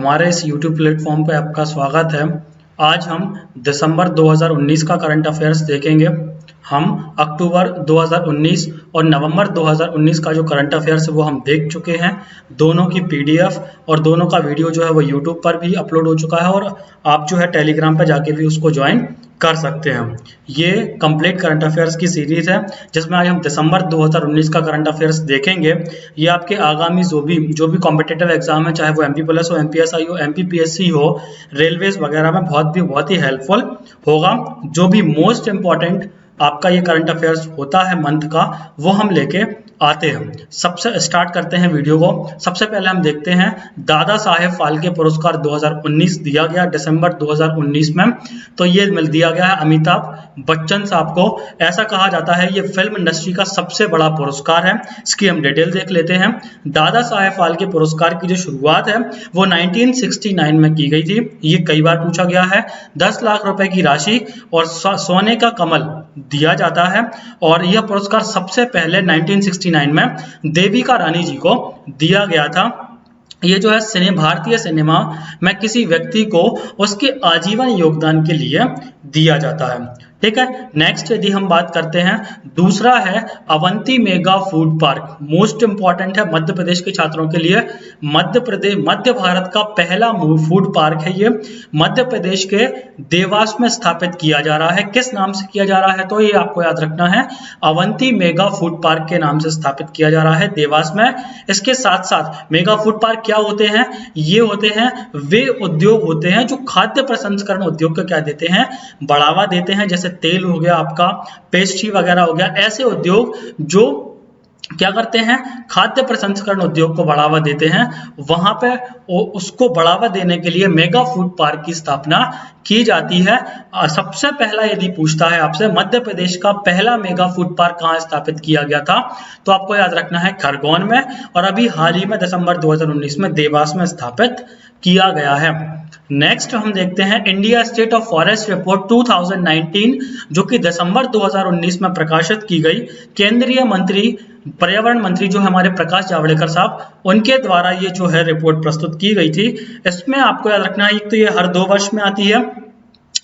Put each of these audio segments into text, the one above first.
हमारे इस YouTube platform पे आपका स्वागत है। आज हम दिसंबर 2019 का करंट अफेयर्स देखेंगे। हम अक्टूबर 2019 और नवंबर 2019 का जो करंट अफेयर्स है वो हम देख चुके हैं। दोनों की PDF और दोनों का वीडियो जो है वो YouTube पर भी अपलोड हो चुका है और आप जो है टेलीग्राम पर जाके भी उसको ज्वाइन कर सकते हैं। ये कंप्लीट करंट अफेयर्स की सीरीज है जिसमें आज हम दिसंबर 2019 का करंट अफेयर्स देखेंगे। ये आपके आगामी जो भी कॉम्पिटिटिव एग्जाम है, चाहे वो MP प्लस हो, MPSI हो, MPPSC हो, रेलवेज वगैरह में बहुत ही हेल्पफुल होगा। जो भी मोस्ट इंपॉर्टेंट आपका ये करंट अफेयर्स होता है मंथ का, वो हम लेके आते हैं। सबसे स्टार्ट करते हैं वीडियो को। सबसे पहले हम देखते हैं दादा साहेब फाल्के पुरस्कार 2019 दिया गया दिसंबर 2019 में। तो ये मिल दिया गया है अमिताभ बच्चन साहब को। ऐसा कहा जाता है ये फिल्म इंडस्ट्री का सबसे बड़ा पुरस्कार है। इसकी हम डिटेल देख लेते हैं। दादा साहेब फाल्के पुरस्कार की जो शुरुआत है वो 1969 में की गई थी। ये कई बार पूछा गया है। 10 लाख रुपए की राशि और सोने का कमल दिया जाता है और यह पुरस्कार सबसे पहले 1969 में देविका रानी जी को दिया गया था। ये जो है भारतीय सिनेमा में किसी व्यक्ति को उसके आजीवन योगदान के लिए दिया जाता है। ठीक है, नेक्स्ट यदि हम बात करते हैं, दूसरा है Avanti mega food park. Most important है मध्य प्रदेश के छात्रों के लिए। मध्य भारत का पहला फूड पार्क है। ये मध्य प्रदेश के देवास में स्थापित किया जा रहा है। किस नाम से किया जा रहा है तो ये आपको याद रखना है, अवंती मेगा फूड पार्क के नाम से स्थापित किया जा रहा है देवास में। इसके साथ साथ मेगा फूड पार्क क्या होते हैं? ये होते हैं वे उद्योग होते हैं जो खाद्य प्रसंस्करण उद्योग को क्या देते हैं, बढ़ावा देते हैं। जैसे तेल हो गया, आपका पेस्ट्री वगैरह हो गया, ऐसे उद्योग जो क्या करते हैं, खाद्य प्रसंस्करण उद्योग को बढ़ावा देते हैं। वहां पे उसको बढ़ावा देने के लिए मेगा फूड पार्क की स्थापना की जाती है। सबसे पहला यदि पूछता है आपसे मध्य प्रदेश का पहला मेगा फूड पार्क कहां स्थापित किया गया था, तो आपको याद रखना है खरगोन में, और अभी हाल ही में दिसंबर 2019 में देवास में स्थापित किया गया है। नेक्स्ट हम देखते हैं India state of forest report 2019, जो कि दिसंबर 2019 में प्रकाशित की गई। केंद्रीय मंत्री पर्यावरण मंत्री जो हमारे प्रकाश जावड़ेकर साहब, उनके द्वारा ये जो है रिपोर्ट प्रस्तुत की गई थी। इसमें आपको याद रखना है एक तो ये हर 2 वर्ष में आती है।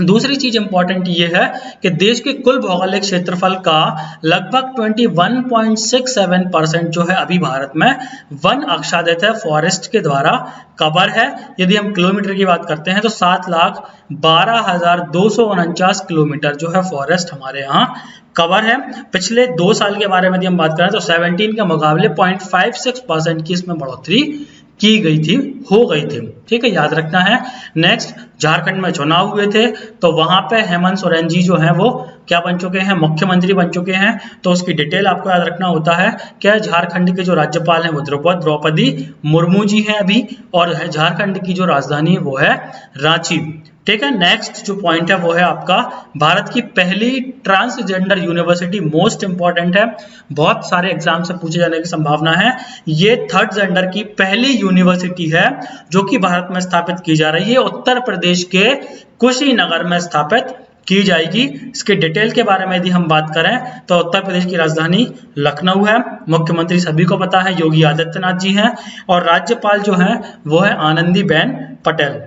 दूसरी चीज इंपॉर्टेंट ये है कि देश के कुल भौगोलिक क्षेत्रफल का लगभग 21.67% जो है अभी भारत में वन आच्छादित है, फॉरेस्ट के द्वारा कवर है। यदि हम किलोमीटर की बात करते हैं तो 7,12,249 किलोमीटर जो है फॉरेस्ट हमारे यहाँ कवर है। पिछले 2 साल के बारे में यदि हम बात करें तो 17 के मुकाबले 0.56% की इसमें बढ़ोतरी की गई थी, हो गई थी। ठीक है, याद रखना है। नेक्स्ट, झारखंड में चुनाव हुए थे तो वहां पे हेमंत सोरेन जी जो हैं वो क्या बन चुके हैं, मुख्यमंत्री बन चुके हैं। तो उसकी डिटेल आपको याद रखना होता है कि झारखंड के जो राज्यपाल हैं वो द्रौपदी मुर्मू जी हैं अभी, और झारखंड की जो राजधानी है वो है रांची। ठीक है, नेक्स्ट जो पॉइंट है वो है आपका भारत की पहली ट्रांसजेंडर यूनिवर्सिटी। मोस्ट इंपॉर्टेंट है, बहुत सारे एग्जाम से पूछे जाने की संभावना है। ये थर्ड जेंडर की पहली यूनिवर्सिटी है जो कि भारत में स्थापित की जा रही है। उत्तर प्रदेश के कुशीनगर में स्थापित की जाएगी। इसके डिटेल के बारे में यदि हम बात करें तो उत्तर प्रदेश की राजधानी लखनऊ है। मुख्यमंत्री सभी को पता है योगी आदित्यनाथ जी हैं, और राज्यपाल जो है वो है आनंदीबेन पटेल।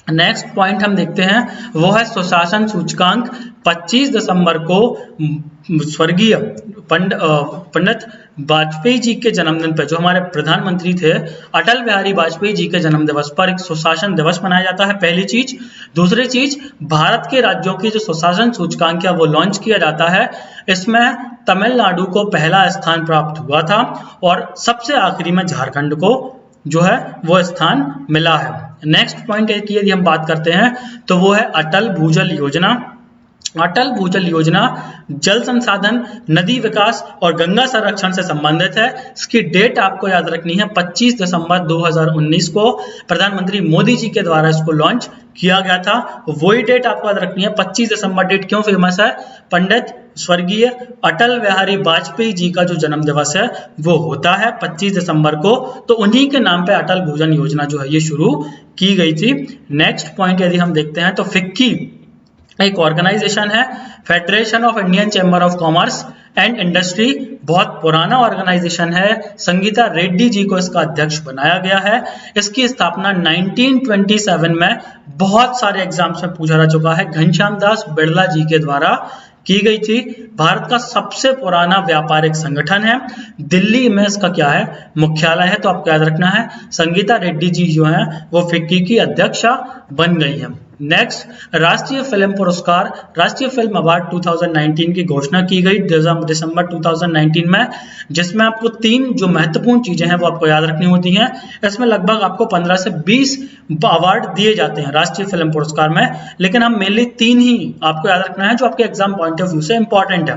नेक्स्ट पॉइंट हम देखते हैं वो है सुशासन सूचकांक। 25 दिसंबर को स्वर्गीय पंडित वाजपेयी जी के जन्मदिन पर, जो हमारे प्रधानमंत्री थे अटल बिहारी वाजपेयी जी के जन्म दिवस पर एक सुशासन दिवस मनाया जाता है, पहली चीज। दूसरी चीज, भारत के राज्यों की जो सुशासन सूचकांक है वो लॉन्च किया जाता है। इसमें तमिलनाडु को पहला स्थान प्राप्त हुआ था और सबसे आखिरी में झारखंड को जो है वो स्थान मिला है। नेक्स्ट पॉइंट की यदि हम बात करते हैं तो वो है अटल भूजल योजना। अटल भूजल योजना जल संसाधन, नदी विकास और गंगा संरक्षण से संबंधित है। इसकी डेट आपको याद रखनी है 25 दिसंबर 2019 को प्रधानमंत्री मोदी जी के द्वारा इसको लॉन्च किया गया था। वही डेट आपको याद रखनी है 25 दिसंबर। डेट क्यों फेमस है? पंडित स्वर्गीय अटल बिहारी वाजपेयी जी का जो जन्म दिवस है वो होता है 25 दिसंबर को, तो उन्हीं के नाम पे अटल भूजल योजना जो है ये शुरू की गई थी। नेक्स्ट पॉइंट यदि हम देखते हैं तो फिक्की एक ऑर्गेनाइजेशन है federation of Indian chamber of commerce and industry, बहुत पुराना ऑर्गेनाइजेशन है। संगीता रेड्डी जी को इसका अध्यक्ष बनाया गया है। इसकी स्थापना 1927 में बहुत सारे एग्जाम्स में पूछा जा चुका है, घनश्याम दास बिड़ला जी के द्वारा की गई थी। भारत का सबसे पुराना व्यापारिक संगठन है। दिल्ली में इसका क्या है, मुख्यालय है। तो आपको याद रखना है संगीता रेड्डी जी जो है वो फिक्की की अध्यक्षा बन गई है। नेक्स्ट, राष्ट्रीय फिल्म पुरस्कार, राष्ट्रीय फिल्म अवार्ड 2019 की घोषणा की गई दिसंबर 2019 में, जिसमें आपको 3 जो महत्वपूर्ण चीजें हैं वो आपको याद रखनी होती हैं। इसमें लगभग आपको 15 से 20 अवार्ड दिए जाते हैं राष्ट्रीय फिल्म पुरस्कार में, लेकिन हम मेनली 3 ही आपको याद रखना है जो आपके एग्जाम पॉइंट ऑफ व्यू से इंपॉर्टेंट है।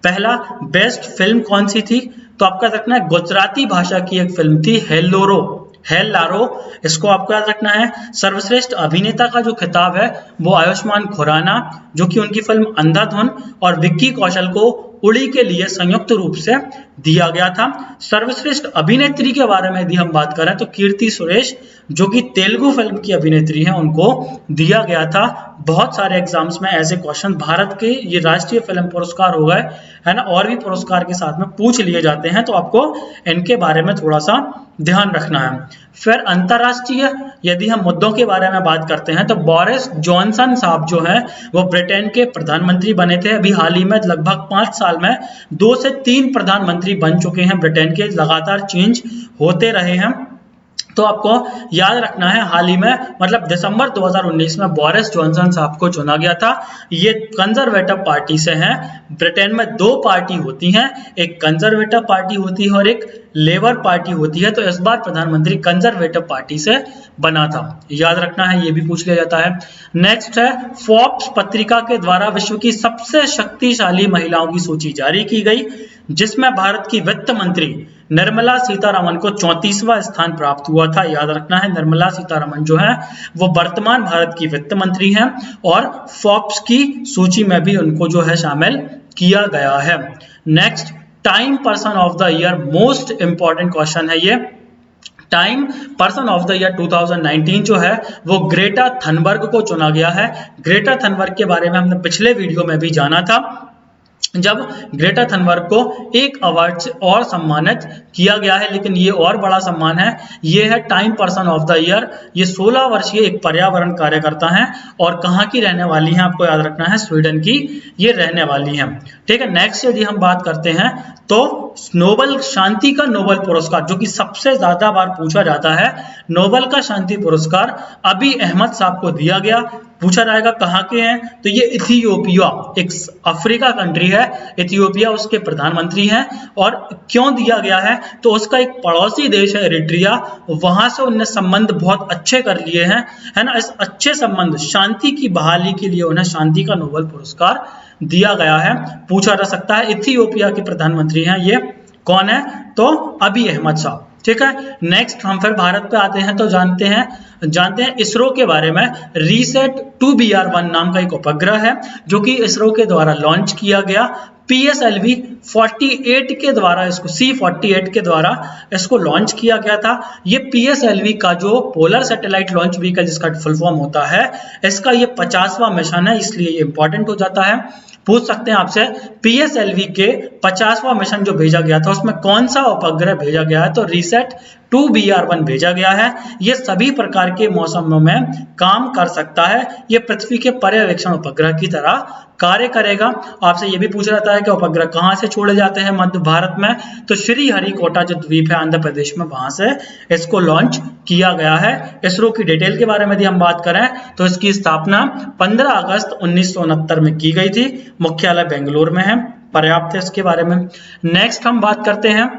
पहला, बेस्ट फिल्म कौन सी थी, तो आपको याद रखना है गुजराती भाषा की एक फिल्म थी हेल्लारो, इसको आपको याद रखना है। सर्वश्रेष्ठ अभिनेता का जो खिताब है वो आयुष्मान खुराना, जो कि उनकी फिल्म अंधाधुन और विक्की कौशल को उड़ी के लिए संयुक्त रूप से दिया गया था। सर्वश्रेष्ठ अभिनेत्री के बारे में यदि हम बात करें तो कीर्ति सुरेश, जो कि तेलुगु फिल्म की अभिनेत्री हैं, उनको दिया गया था। बहुत सारे एग्जाम्स में ऐसे क्वेश्चन भारत के ये राष्ट्रीय फिल्म पुरस्कार हो गए है ना, और भी पुरस्कार के साथ में पूछ लिए जाते हैं, तो आपको इनके बारे में थोड़ा सा ध्यान रखना है। फिर अंतरराष्ट्रीय यदि हम मुद्दों के बारे में बात करते हैं तो बोरिस जॉनसन साहब जो है वो ब्रिटेन के प्रधानमंत्री बने थे। अभी हाल ही में लगभग 5 साल में 2 से 3 प्रधानमंत्री बन चुके हैं ब्रिटेन के, लगातार चेंज होते रहे हैं। तो आपको याद रखना है हाल ही में मतलब दिसंबर 2019 में बोरिस जॉनसन साहब को चुना गया था। ये कंजर्वेटिव पार्टी से हैं। ब्रिटेन में 2 पार्टी होती हैं, एक कंजर्वेटिव पार्टी होती है और एक लेबर पार्टी होती है। तो इस बार प्रधानमंत्री कंजर्वेटिव पार्टी से बना था, याद रखना है, ये भी पूछ लिया जाता है। नेक्स्ट है, फोर्ब्स पत्रिका के द्वारा विश्व की सबसे शक्तिशाली महिलाओं की सूची जारी की गई, जिसमें भारत की वित्त मंत्री निर्मला सीतारमन को 34वां स्थान प्राप्त हुआ था। याद रखना है निर्मला सीतारमन जो है वो वर्तमान भारत की वित्त मंत्री हैं और फोर्ब्स की सूची में भी उनको जो है शामिल किया गया है। Next, time person of the year, most important question है ये। Time person of the year 2019 जो है वो ग्रेटा थनबर्ग को चुना गया है। ग्रेटा थनबर्ग के बारे में हमने पिछले वीडियो में भी जाना था, जब ग्रेटा थनबर्ग को एक अवार्ड से और सम्मानित किया गया है, लेकिन ये और बड़ा सम्मान है, ये है time person of the year. ये 16 वर्षीय एक पर्यावरण कार्यकर्ता हैं और कहाँ की रहने वाली हैं, आपको याद रखना है स्वीडन की ये रहने वाली हैं। ठीक है, नेक्स्ट यदि हम बात करते हैं तो नोबेल शांति का नोबेल पुरस्कार, जो कि सबसे ज्यादा बार पूछा जाता है, नोबेल का शांति पुरस्कार अबी अहमद साहब को दिया गया। पूछा जाएगा कहाँ के हैं, तो ये इथियोपिया, एक अफ्रीका कंट्री है इथियोपिया, उसके प्रधानमंत्री हैं। और क्यों दिया गया है, तो उसका एक पड़ोसी देश है इरिट्रिया, वहां से उन्हें संबंध बहुत अच्छे कर लिए हैं, है ना। इस अच्छे संबंध शांति की बहाली के लिए उन्हें शांति का नोबेल पुरस्कार दिया गया है। पूछा जा सकता है इथियोपिया के प्रधानमंत्री हैं, ये कौन है, तो अबी अहमद साहब। ठीक है, नेक्स्ट हम फिर भारत पे आते हैं तो जानते हैं इसरो के बारे में। रीसेट 2BR1 नाम का एक उपग्रह है जो कि इसरो के द्वारा लॉन्च किया गया। PSLV 48 के द्वारा इसको C48 के द्वारा इसको लॉन्च किया गया था। ये PSLV का जो पोलर सैटेलाइट लॉन्च व्हीकल जिसका फुल फॉर्म होता है, इसका ये 50वां मिशन है, इसलिए ये इंपॉर्टेंट हो जाता है। पूछ सकते हैं आपसे PSLV के 50वां मिशन जो भेजा गया था उसमें कौन सा उपग्रह भेजा गया है, तो रीसेट 2BR1 भेजा गया है। ये सभी प्रकार के मौसमों में काम कर सकता है। ये पृथ्वी के पर्यवेक्षण उपग्रह की तरह कार्य करेगा। आपसे ये भी पूछा जाता है कि उपग्रह कहाँ से छोड़े जाते हैं मध्य भारत में, तो श्रीहरिकोटा जो द्वीप है आंध्र प्रदेश में, वहां से इसको लॉन्च किया गया है। इसरो की डिटेल के बारे में यदि हम बात करें तो इसकी स्थापना 15 अगस्त 1969 में की गई थी। मुख्यालय बेंगलुरु में है। पर्याप्त है इसके बारे में। नेक्स्ट हम बात करते हैं,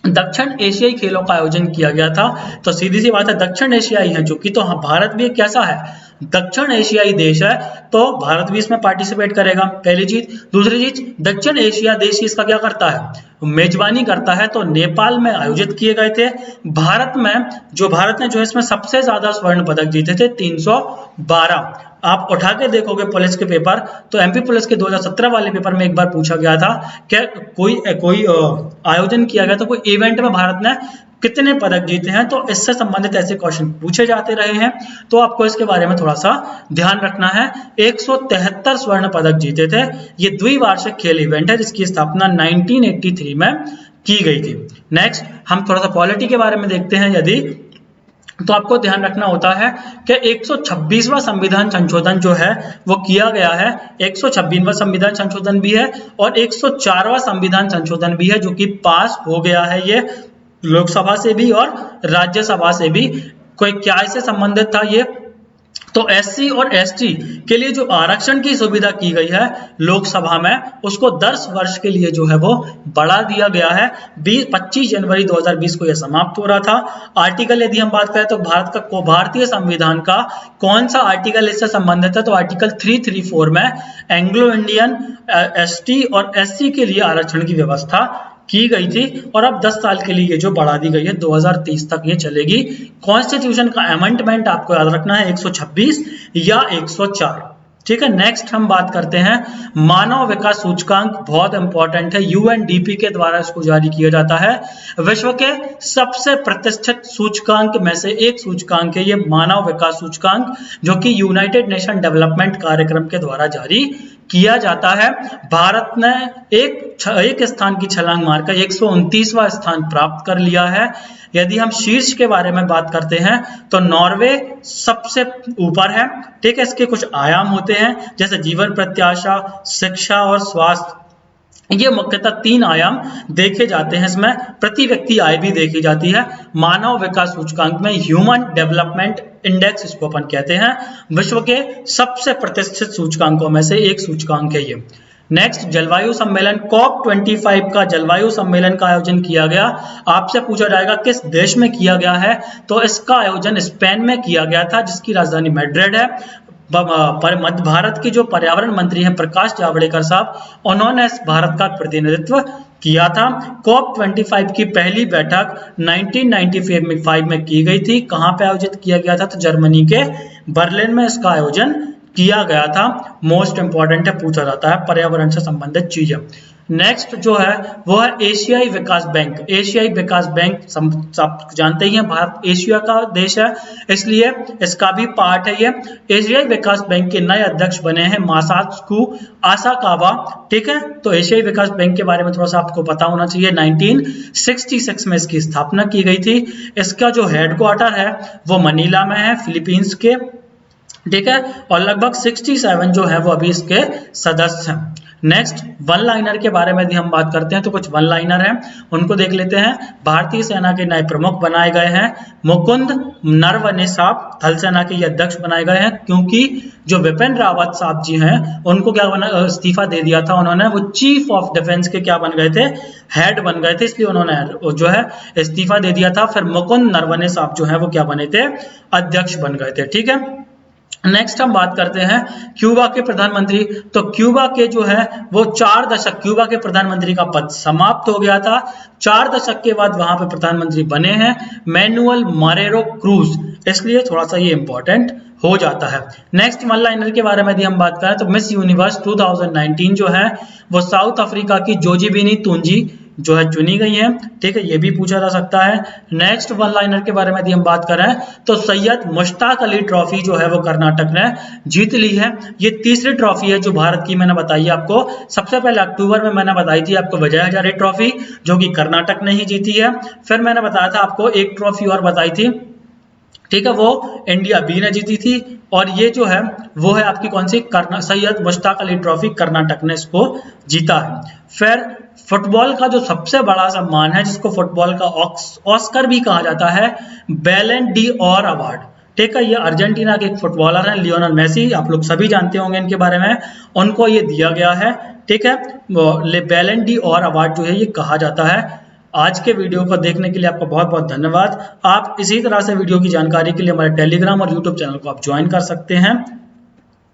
दक्षिण एशियाई खेलों का आयोजन किया गया था। तो सीधी सी बात है दक्षिण एशियाई है जो कि, तो हाँ भारत भी एक कैसा है, दक्षिण एशियाई देश है, तो भारत भी इसमें पार्टिसिपेट करेगा, पहली चीज। दूसरी चीज, दक्षिण एशिया देश इसका क्या करता है, मेजबानी करता है। तो नेपाल में आयोजित किए गए थे। भारत ने जो इसमें सबसे ज्यादा स्वर्ण पदक जीते थे 312। आप उठा के देखोगे पुलिस के पेपर, तो एमपी पुलिस के 2017 वाले पेपर में एक बार पूछा गया था कि कोई आयोजन किया गया, तो कोई इवेंट में भारत ने कितने पदक जीते हैं, तो इससे संबंधित ऐसे क्वेश्चन पूछे जाते रहे हैं, तो आपको इसके बारे में थोड़ा सा ध्यान रखना है। 173 स्वर्ण पदक जीते थे। ये द्विवार्षिक खेल इवेंट है जिसकी स्थापना 1983 में की गई थी। नेक्स्ट हम थोड़ा सा पॉलिटी के बारे में देखते हैं। यदि तो आपको ध्यान रखना होता है कि 126वां संविधान संशोधन जो है वो किया गया है। 126वां संविधान संशोधन भी है और 104वां संविधान संशोधन भी है जो कि पास हो गया है। ये लोकसभा से भी और राज्यसभा से भी। कोई क्या इससे संबंधित था ये, तो एससी और एसटी के लिए जो आरक्षण की सुविधा की गई है लोकसभा में, उसको 10 वर्ष के लिए जो है वो बढ़ा दिया गया है। 25 जनवरी 2020 को यह समाप्त हो रहा था। आर्टिकल यदि हम बात करें तो भारतीय संविधान का कौन सा आर्टिकल इससे संबंधित है, तो आर्टिकल 334 में एंग्लो इंडियन एसटी और एससी के लिए आरक्षण की व्यवस्था की गई थी और अब 10 साल के लिए ये जो बढ़ा दी गई है 2030 तक ये चलेगी। कॉन्स्टिट्यूशन का अमेंडमेंट आपको याद रखना है 126 या 104। ठीक है, नेक्स्ट हम बात करते हैं मानव विकास सूचकांक। बहुत इंपॉर्टेंट है, यूएनडीपी के द्वारा इसको जारी किया जाता है। विश्व के सबसे प्रतिष्ठित सूचकांक में से एक सूचकांक है ये मानव विकास सूचकांक, जो कि यूनाइटेड नेशन डेवलपमेंट कार्यक्रम के द्वारा जारी किया जाता है। भारत ने एक स्थान की छलांग मारकर 129वां स्थान प्राप्त कर लिया है। यदि हम शीर्ष के बारे में बात करते हैं तो नॉर्वे सबसे ऊपर है। ठीक है, इसके कुछ आयाम होते हैं जैसे जीवन प्रत्याशा, शिक्षा और स्वास्थ्य। ये मुख्यतः 3 आयाम देखे जाते हैं। इसमें प्रति व्यक्ति आय भी देखी जाती है। मानव विकास सूचकांक में ह्यूमन डेवलपमेंट इंडेक्स इसको अपन कहते हैं। विश्व के सबसे प्रतिष्ठित सूचकांकों में से एक सूचकांक है ये। नेक्स्ट जलवायु सम्मेलन COP25 का जलवायु सम्मेलन का आयोजन किया गया। आपसे पूछा जाएगा किस देश में किया गया है, तो इसका आयोजन स्पेन में किया गया था जिसकी राजधानी मैड्रिड है। मध्य भारत के जो पर्यावरण मंत्री हैं प्रकाश जावड़ेकर साहब, उन्होंने भारत का प्रतिनिधित्व किया था। COP25 की पहली बैठक 1995 में की गई थी। कहां पे आयोजित किया गया था, तो जर्मनी के बर्लिन में इसका आयोजन किया गया था। मोस्ट इंपॉर्टेंट है, पूछा जाता है पर्यावरण से संबंधित चीजें। नेक्स्ट जो है वो है एशियाई विकास बैंक। एशियाई विकास बैंक सब जानते ही हैं, भारत एशिया का देश है इसलिए इसका भी पार्ट है ये। एशियाई विकास बैंक के नए अध्यक्ष बने हैं मासात्सु आसाकावा। ठीक है, तो एशियाई विकास बैंक के बारे में थोड़ा सा आपको पता होना चाहिए। 1966 में इसकी स्थापना की गई थी। इसका जो हेडक्वार्टर है वो मनीला में है, फिलीपींस के। ठीक है, और लगभग 67 जो है वो अभी इसके सदस्य हैं। नेक्स्ट वन लाइनर के बारे में यदि हम बात करते हैं तो कुछ वन लाइनर हैं, उनको देख लेते हैं। भारतीय सेना के नए प्रमुख बनाए गए हैं मुकुंद नरवणे साहब, थल सेना के ये अध्यक्ष बनाए गए हैं क्योंकि जो विपिन रावत साहब जी हैं उनको क्या बना, इस्तीफा दे दिया था उन्होंने। वो चीफ ऑफ डिफेंस के क्या बन गए थे, हेड बन गए थे, इसलिए उन्होंने जो है इस्तीफा दे दिया था। फिर मुकुंद नरवणे साहब जो है वो क्या बने थे, अध्यक्ष बन गए थे। ठीक है, नेक्स्ट हम बात करते हैं क्यूबा के प्रधानमंत्री। तो क्यूबा के जो है वो 4 दशक क्यूबा के प्रधानमंत्री का पद समाप्त हो गया था। 4 दशक के बाद वहां पे प्रधानमंत्री बने हैं मैनुअल मोरेरो क्रूज, इसलिए थोड़ा सा ये इंपॉर्टेंट हो जाता है। नेक्स्ट वन लाइनर के बारे में यदि हम बात करें तो मिस यूनिवर्स 2019 जो है वो साउथ अफ्रीका की जोजीबिनी तुंजी जो है चुनी गई है। ठीक है, ये भी पूछा जा सकता है। नेक्स्ट वन लाइनर के बारे में यदि हम बात करें तो सैयद मुश्ताक अली ट्रॉफी जो है वो कर्नाटक ने जीत ली है। ये तीसरी ट्रॉफी है जो भारत की मैंने बताई आपको। सबसे पहले अक्टूबर में मैंने बताई थी आपको विजय हजारे ट्रॉफी जो कि कर्नाटक ने ही जीती है। फिर मैंने बताया था आपको एक ट्रॉफी और बताई थी, ठीक है, वो इंडिया बी ने जीती थी। और ये जो है वो है आपकी कौन सी, सैयद मुश्ताक अली ट्रॉफी, कर्नाटक ने इसको जीता है। फिर फुटबॉल का जो सबसे बड़ा सम्मान है जिसको फुटबॉल का ऑस्कर भी कहा जाता है, बैलन डी और अवार्ड। ठीक है, ये अर्जेंटीना के एक फुटबॉलर हैं लियोनेल मेसी, आप लोग सभी जानते होंगे इनके बारे में, उनको ये दिया गया है। ठीक है, बैलन डी और अवार्ड जो है ये कहा जाता है। आज के वीडियो को देखने के लिए आपका बहुत बहुत धन्यवाद। आप इसी तरह से वीडियो की जानकारी के लिए हमारे टेलीग्राम और यूट्यूब चैनल को आप ज्वाइन कर सकते हैं।